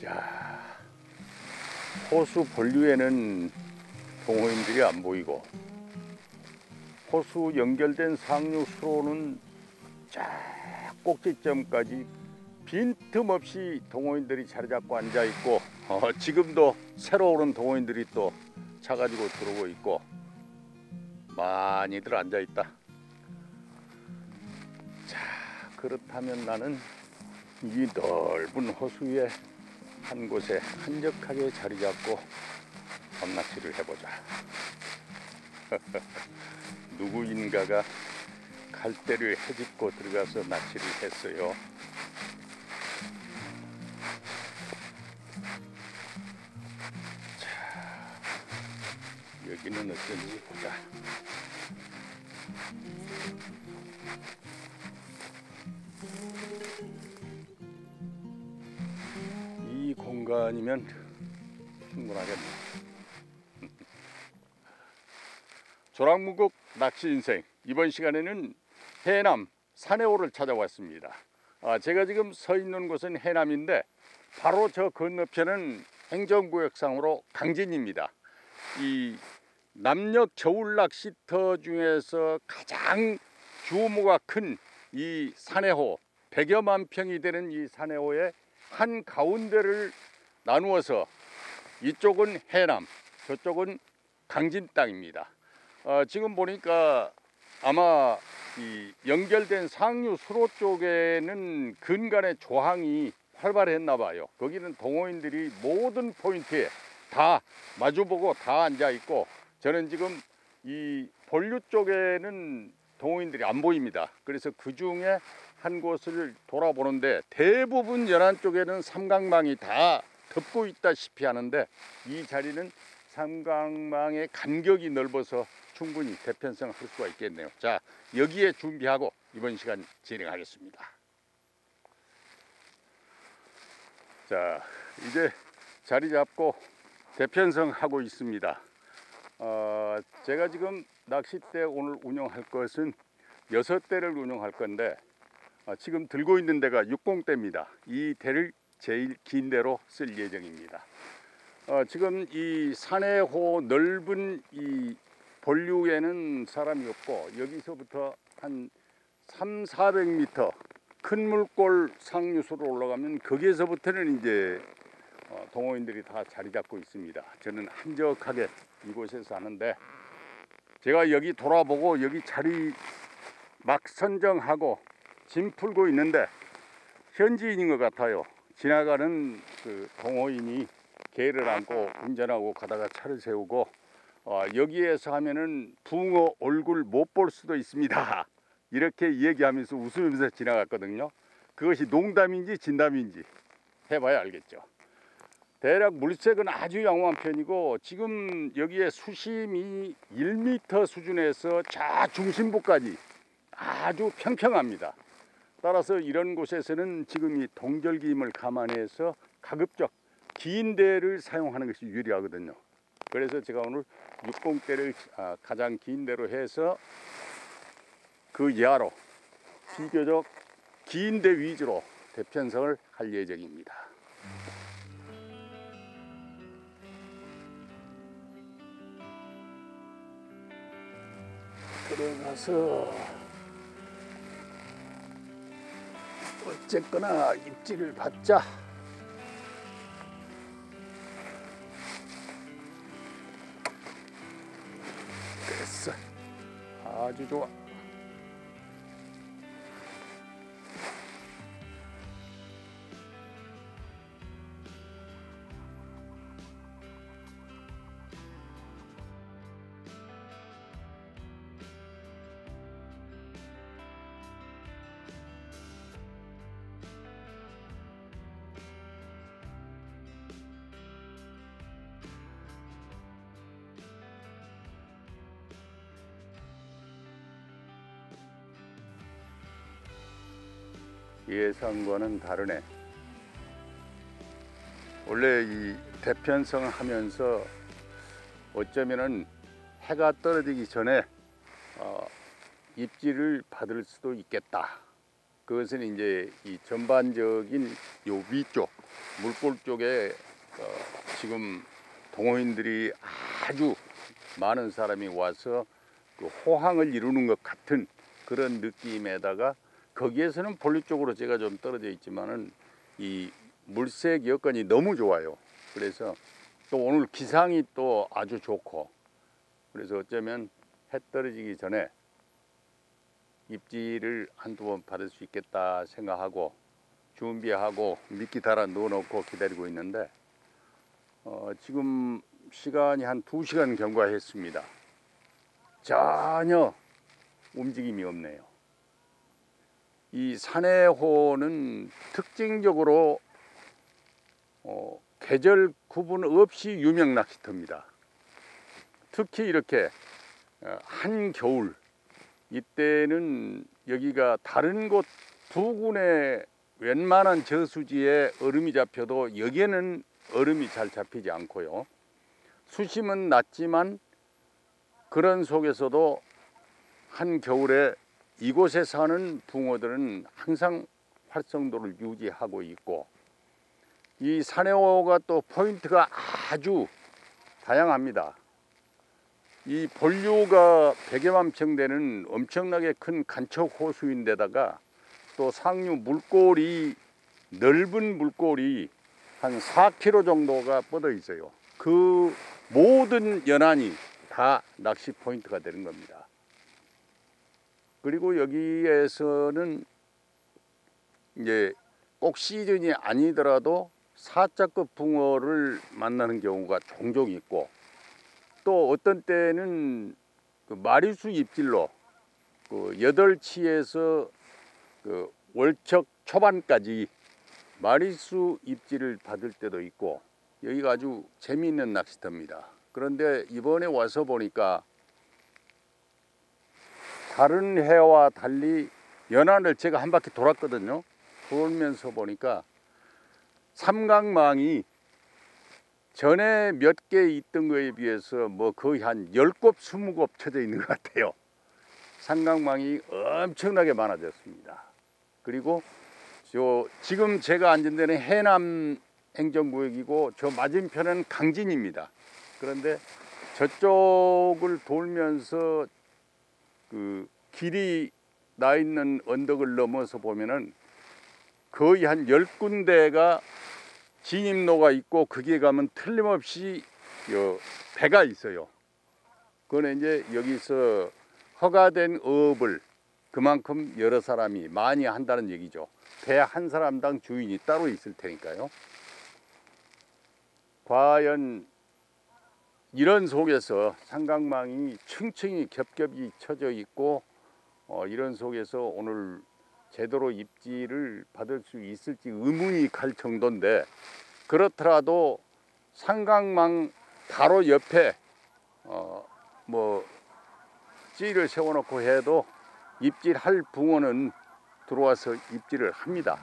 야, 호수 본류에는 동호인들이 안 보이고 호수 연결된 상류 수로는 쫙 꼭지점까지 빈틈없이 동호인들이 자리 잡고 앉아 있고 지금도 새로 오는 동호인들이 또 차 가지고 들어오고 있고 많이들 앉아 있다. 자, 그렇다면 나는 이 넓은 호수 위에 한 곳에 한적하게 자리 잡고 밤낚시를 해보자. 누구인가가 갈대를 헤집고 들어가서 낚시를 했어요. 자, 여기는 어떤지 보자. 이 공간이면 충분하겠네. 조랑무국 낚시인생, 이번 시간에는 해남 산해호를 찾아왔습니다. 제가 지금 서 있는 곳은 해남인데 바로 저 건너편은 행정구역상으로 강진입니다. 이 남녘 저울 낚시터 중에서 가장 규모가 큰 이 산해호, 100여만 평이 되는 이 산해호의 한 가운데를 나누어서 이쪽은 해남, 저쪽은 강진 땅입니다. 지금 보니까 아마 이 연결된 상류 수로 쪽에는 근간의 조항이 활발했나 봐요. 거기는 동호인들이 모든 포인트에 다 마주보고 다 앉아 있고, 저는 지금 이 본류 쪽에는 동호인들이 안 보입니다. 그래서 그 중에 한 곳을 돌아보는데 대부분 연안 쪽에는 삼각망이 다 덮고 있다시피 하는데 이 자리는 삼각망의 간격이 넓어서 충분히 대편성을 할 수가 있겠네요. 자, 여기에 준비하고 이번 시간 진행하겠습니다. 자, 이제 자리 잡고 대편성 하고 있습니다. 제가 지금 낚싯대 오늘 운영할 것은 6대를 운영할 건데 지금 들고 있는 대가 60대입니다. 이 대를 제일 긴 대로 쓸 예정입니다. 지금 이 산해호 넓은 이 본류에는 사람이 없고 여기서부터 한 300~400m 큰 물골 상류수로 올라가면 거기에서부터는 이제 동호인들이 다 자리 잡고 있습니다. 저는 한적하게 이곳에서 하는데 제가 여기 돌아보고 여기 자리 막 선정하고 짐 풀고 있는데 현지인인 것 같아요. 지나가는 그 동호인이 개를 안고 운전하고 가다가 차를 세우고 여기에서 하면은 붕어 얼굴 못 볼 수도 있습니다. 이렇게 얘기하면서 웃으면서 지나갔거든요. 그것이 농담인지 진담인지 해봐야 알겠죠. 대략 물색은 아주 양호한 편이고 지금 여기에 수심이 1m 수준에서 좌중심부까지 아주 평평합니다. 따라서 이런 곳에서는 지금 이 동절기임을 감안해서 가급적 긴 대를 사용하는 것이 유리하거든요. 그래서 제가 오늘 60대를 가장 긴 대로 해서 그 이하로 비교적 긴 대 위주로 대편성을 할 예정입니다. 들어가서 어쨌거나 입질을 받자. 됐어. 아주 좋아. 예상과는 다르네. 원래 이 대편성을 하면서 어쩌면은 해가 떨어지기 전에 입질을 받을 수도 있겠다. 그것은 이제 이 전반적인 요 위쪽 물골 쪽에 지금 동호인들이 아주 많은 사람이 와서 그 호황을 이루는 것 같은 그런 느낌에다가 거기에서는 본류 쪽으로 제가 좀 떨어져 있지만은 이 물색 여건이 너무 좋아요. 그래서 또 오늘 기상이 또 아주 좋고 그래서 어쩌면 해 떨어지기 전에 입질을 한두 번 받을 수 있겠다 생각하고 준비하고 미끼 달아 넣어 놓고 기다리고 있는데 지금 시간이 한 2시간 경과했습니다. 전혀 움직임이 없네요. 이 산해호는 특징적으로 계절 구분 없이 유명 낚시터입니다. 특히 이렇게 한겨울 이때는 여기가 다른 곳 두 군의 웬만한 저수지에 얼음이 잡혀도 여기에는 얼음이 잘 잡히지 않고요. 수심은 낮지만 그런 속에서도 한겨울에 이곳에 사는 붕어들은 항상 활성도를 유지하고 있고 이 산해호가 또 포인트가 아주 다양합니다. 이 본류가 백여맘청대는 엄청나게 큰 간척 호수인데다가 또 상류 물골이 넓은 물골이 한 4km 정도가 뻗어 있어요. 그 모든 연안이 다 낚시 포인트가 되는 겁니다. 그리고 여기에서는 이제 꼭 시즌이 아니더라도 사자급 붕어를 만나는 경우가 종종 있고 또 어떤 때는 그 마리수 입질로 그 8치에서 그 월척 초반까지 마리수 입질을 받을 때도 있고 여기가 아주 재미있는 낚시터입니다. 그런데 이번에 와서 보니까 다른 해와 달리 연안을 제가 한 바퀴 돌았거든요. 돌면서 보니까 삼각망이 전에 몇 개 있던 거에 비해서 뭐 거의 한 10곱, 20곱 쳐져 있는 것 같아요. 삼각망이 엄청나게 많아졌습니다. 그리고 지금 제가 앉은 데는 해남 행정구역이고 저 맞은편은 강진입니다. 그런데 저쪽을 돌면서 그 길이 나 있는 언덕을 넘어서 보면은 거의 한 10군데가 진입로가 있고 거기에 가면 틀림없이 배가 있어요. 그거는 이제 여기서 허가된 어업을 그만큼 여러 사람이 많이 한다는 얘기죠. 배 한 사람당 주인이 따로 있을 테니까요. 과연 이런 속에서 삼각망이 층층이 겹겹이 쳐져 있고 이런 속에서 오늘 제대로 입질을 받을 수 있을지 의문이 갈 정도인데 그렇더라도 삼각망 바로 옆에 뭐 찌를 세워놓고 해도 입질할 붕어는 들어와서 입질을 합니다.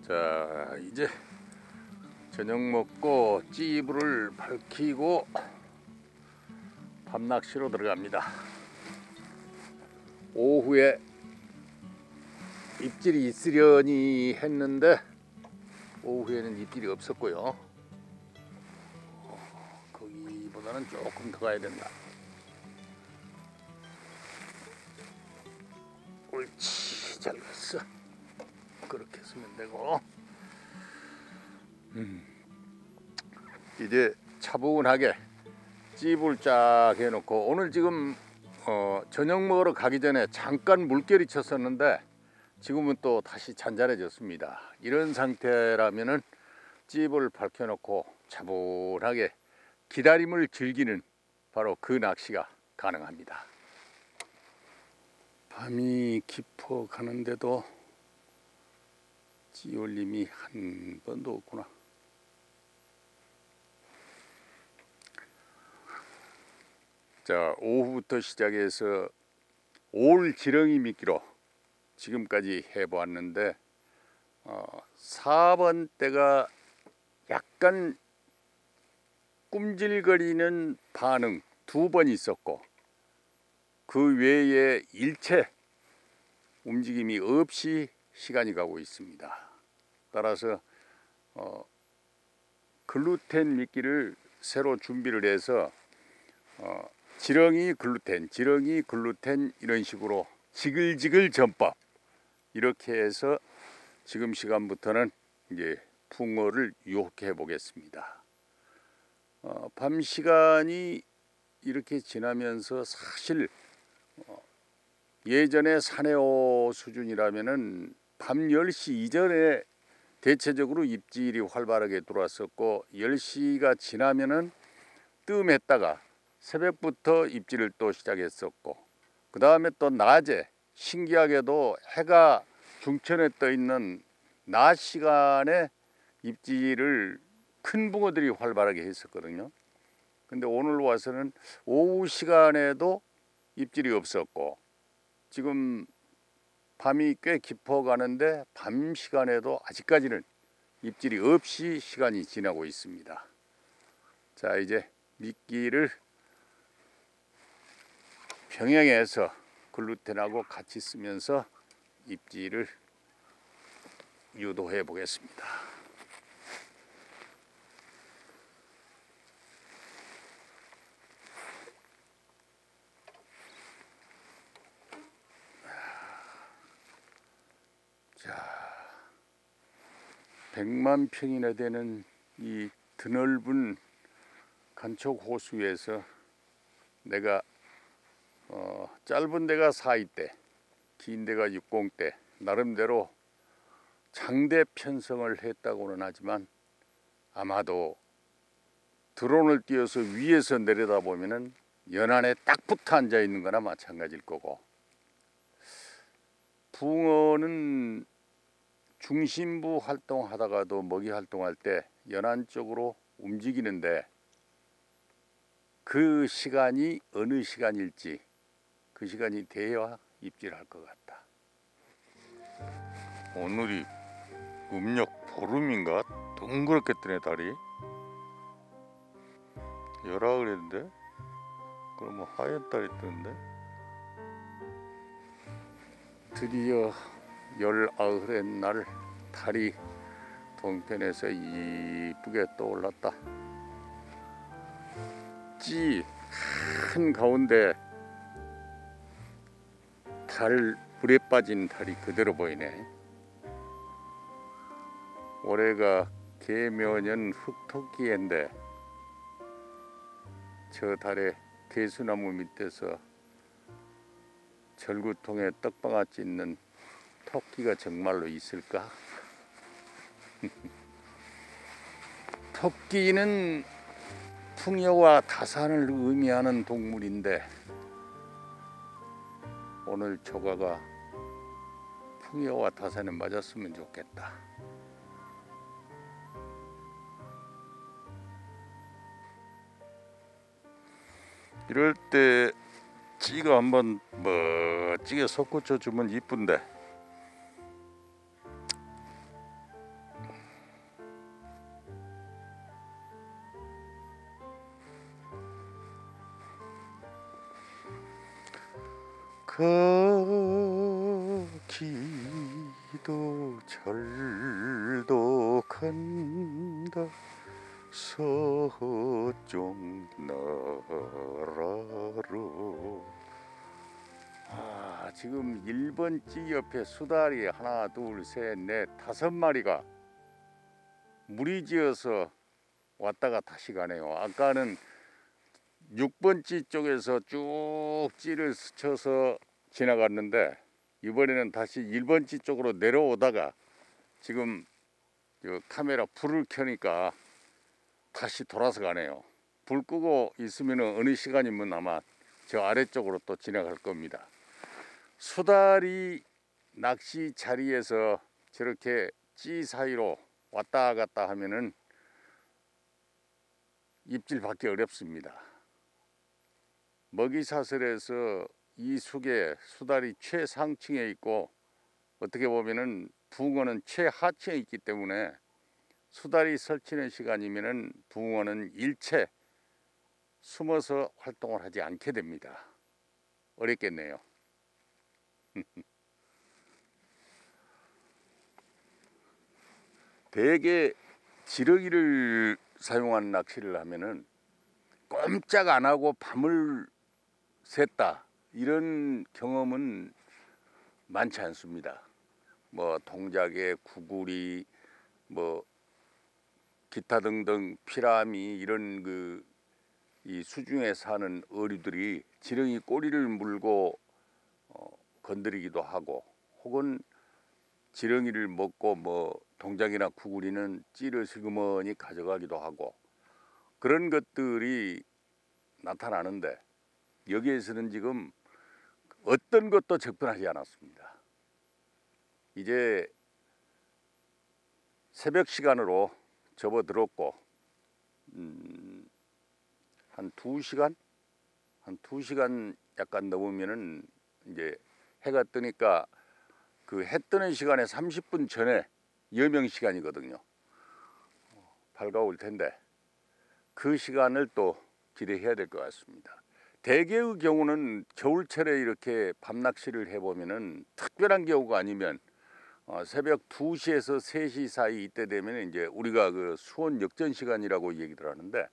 자, 이제 저녁 먹고 찌불을 밝히고 밤낚시로 들어갑니다. 오후에 입질이 있으려니 했는데 오후에는 입질이 없었고요. 거기보다는 조금 더 가야 된다. 옳지, 잘 갔어. 그렇게 쓰면 되고 이제 차분하게 찌불 쫙 해놓고 오늘 지금 저녁 먹으러 가기 전에 잠깐 물결이 쳤었는데 지금은 또 다시 잔잔해졌습니다. 이런 상태라면은 찌불 밝혀놓고 차분하게 기다림을 즐기는 바로 그 낚시가 가능합니다. 밤이 깊어 가는데도 찌올림이 한 번도 없구나. 자, 오후부터 시작해서 올 지렁이 미끼로 지금까지 해보았는데 4번 때가 약간 꿈질거리는 반응 2번 있었고, 그 외에 일체 움직임이 없이 시간이 가고 있습니다. 따라서 글루텐 미끼를 새로 준비를 해서 지렁이 글루텐 이런 식으로 지글지글 전법 이렇게 해서 지금 시간부터는 이제 붕어를 유혹해 보겠습니다. 밤 시간이 이렇게 지나면서 사실 예전에 사내어 수준이라면은 밤 10시 이전에 대체적으로 입질이 활발하게 들어왔었고, 10시가 지나면은 뜸했다가 새벽부터 입질을 또 시작했었고, 그 다음에 또 낮에 신기하게도 해가 중천에 떠 있는 낮 시간에 입질을 큰 붕어들이 활발하게 했었거든요. 근데 오늘 와서는 오후 시간에도 입질이 없었고, 지금 밤이 꽤 깊어 가는데 밤 시간에도 아직까지는 입질이 없이 시간이 지나고 있습니다. 자, 이제 미끼를 병행해서 글루텐하고 같이 쓰면서 입질을 유도해 보겠습니다. 자, 100만 평이나 되는 이 드넓은 간척 호수에서 내가 짧은 데가 4위대, 긴 데가 60대, 나름대로 장대 편성을 했다고는 하지만, 아마도 드론을 띄워서 위에서 내려다보면은 연안에 딱 붙어 앉아 있는 거나 마찬가지일 거고, 붕어는 중심부 활동하다가도 먹이 활동할 때 연안 쪽으로 움직이는데, 그 시간이 어느 시간일지 그 시간이 돼야 입질할 것 같다. 오늘이 음력 보름인가? 동그랗게 뜨네 달이. 열하 그랬는데 그러면 하얀 달이 뜨는데, 드디어 열아흘의 날 달이 동편에서 이쁘게 떠올랐다. 찌 한가운데 달, 물에 빠진 달이 그대로 보이네. 올해가 개묘년 흑토끼인데 저 달에 개수나무 밑에서 절구통에 떡방아 찢는 토끼가 정말로 있을까? 토끼는 풍요와 다산을 의미하는 동물인데, 오늘 조가가 풍요와 다산에 맞았으면 좋겠다. 이럴 때 찌가 한번 멋지게 솟구쳐 주면 이쁜데, 거기도 절도 간다 서쪽 나라로. 지금 1번 찌 옆에 수달이 하나 둘 셋 넷 5마리가 무리지어서 왔다가 다시 가네요. 아까는 6번 찌 쪽에서 쭉 찌를 스쳐서 지나갔는데, 이번에는 다시 1번 찌 쪽으로 내려오다가 지금 카메라 불을 켜니까 다시 돌아서 가네요. 불 끄고 있으면 어느 시간이면 아마 저 아래쪽으로 또 지나갈 겁니다. 수달이 낚시 자리에서 저렇게 찌 사이로 왔다 갔다 하면은 입질 받기 어렵습니다. 먹이사슬에서 이 숙의 수달이 최상층에 있고 어떻게 보면은 붕어는 최하층에 있기 때문에 수달이 설치는 시간이면은 붕어는 일체 숨어서 활동을 하지 않게 됩니다. 어렵겠네요. 대개 지렁이를 사용한 낚시를 하면은 꼼짝 안 하고 밤을 샜다 이런 경험은 많지 않습니다. 뭐 동작에 구구리 뭐 기타 등등 피라미 이런 이 수중에 사는 어류들이 지렁이 꼬리를 물고 건드리기도 하고 혹은 지렁이를 먹고 뭐 동작이나 구구리는 찌를 슬그머니 가져가기도 하고 그런 것들이 나타나는데 여기에서는 지금 어떤 것도 접근하지 않았습니다. 이제 새벽 시간으로 접어들었고 한 2시간? 한 2시간 약간 넘으면은 이제 해가 뜨니까 그 해 뜨는 시간에 30분 전에 여명 시간이거든요. 밝아올 텐데 그 시간을 또 기대해야 될 것 같습니다. 대개의 경우는 겨울철에 이렇게 밤낚시를 해보면은 특별한 경우가 아니면 새벽 2시에서 3시 사이 이때 되면 이제 우리가 그 수온 역전 시간이라고 얘기들 하는데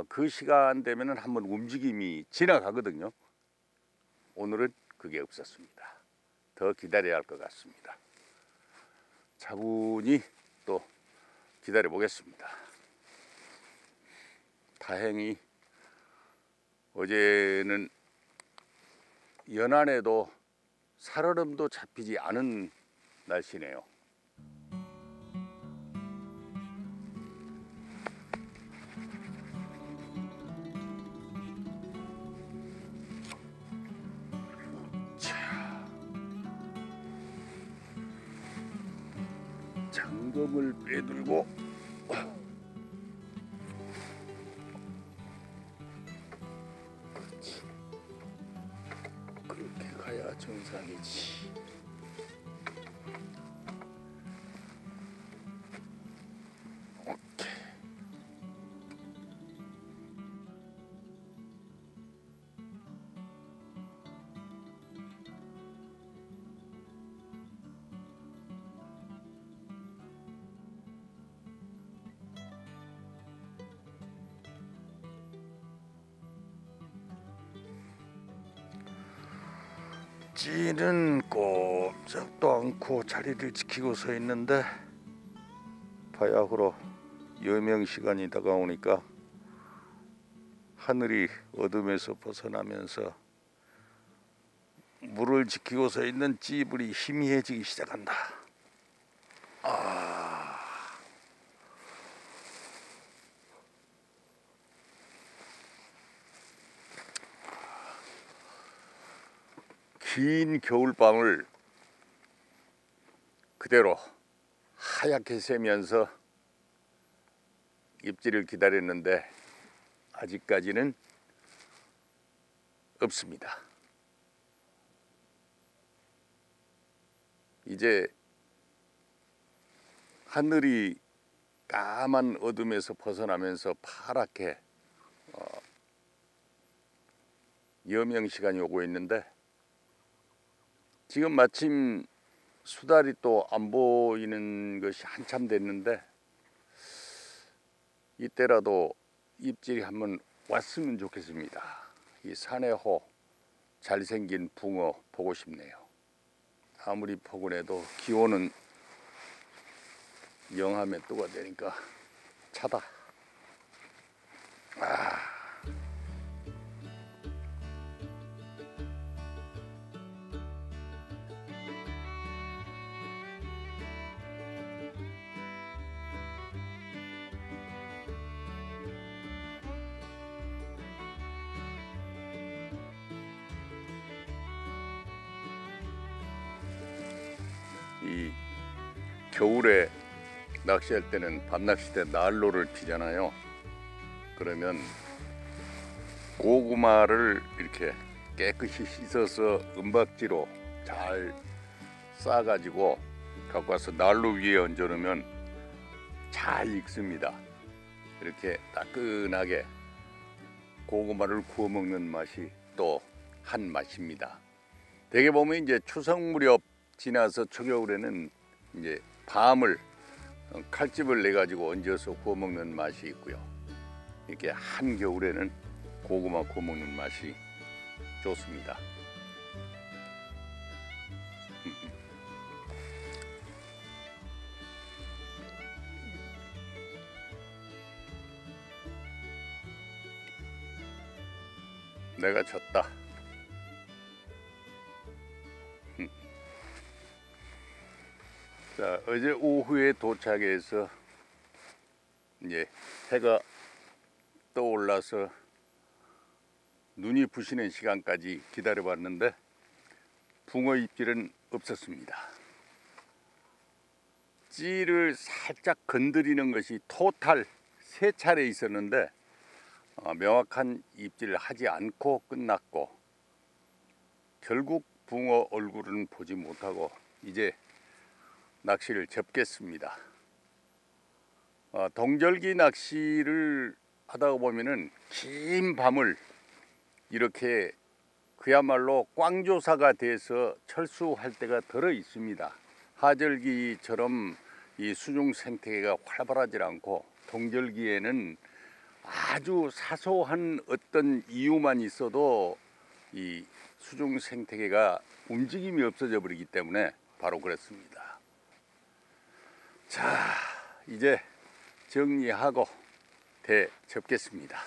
그 시간 되면은 한번 움직임이 지나가거든요. 오늘은 그게 없었습니다. 더 기다려야 할 것 같습니다. 차분히 또 기다려 보겠습니다. 다행히 어제는 연안에도 살얼음도 잡히지 않은 날씨네요. 장검을 빼들고 그렇지. 그렇게 가야 정상이지. 오케이. 찌는 꼼짝도 않고 자리를 지키고 서 있는데 바야흐로 여명 시간이 다가오니까 하늘이 어둠에서 벗어나면서 물을 지키고 서 있는 찌불이 희미해지기 시작한다. 긴 겨울밤을 그대로 하얗게 새면서 입질을 기다렸는데 아직까지는 없습니다. 이제 하늘이 까만 어둠에서 벗어나면서 파랗게 여명 시간이 오고 있는데 지금 마침 수달이 또 안 보이는 것이 한참 됐는데 이때라도 입질이 한번 왔으면 좋겠습니다. 이 산해호 잘생긴 붕어 보고 싶네요. 아무리 포근해도 기온은 영하 몇 도가 되니까 차다. 이 겨울에 낚시할 때는 밤낚시 때 난로를 피잖아요. 그러면 고구마를 이렇게 깨끗이 씻어서 은박지로 잘 싸가지고 갖고 와서 난로 위에 얹어 놓으면 잘 익습니다. 이렇게 따끈하게 고구마를 구워 먹는 맛이 또 한 맛입니다. 대개 보면 이제 추석 무렵 지나서 초겨울에는 이제 밤을 칼집을 내 가지고 얹어서 구워 먹는 맛이 있고요. 이렇게 한겨울에는 고구마 구워 먹는 맛이 좋습니다. 내가 졌다. 자, 어제 오후에 도착해서 이제 해가 떠올라서 눈이 부시는 시간까지 기다려봤는데 붕어 입질은 없었습니다. 찌를 살짝 건드리는 것이 토탈 3차례 있었는데 명확한 입질을 하지 않고 끝났고, 결국 붕어 얼굴은 보지 못하고 이제 낚시를 접겠습니다. 동절기 낚시를 하다가 보면은 긴 밤을 이렇게 그야말로 꽝조사가 돼서 철수할 때가 들어 있습니다. 하절기처럼 이 수중 생태계가 활발하지 않고 동절기에는 아주 사소한 어떤 이유만 있어도 이 수중 생태계가 움직임이 없어져 버리기 때문에 바로 그렇습니다. 자, 이제 정리하고 대 접겠습니다.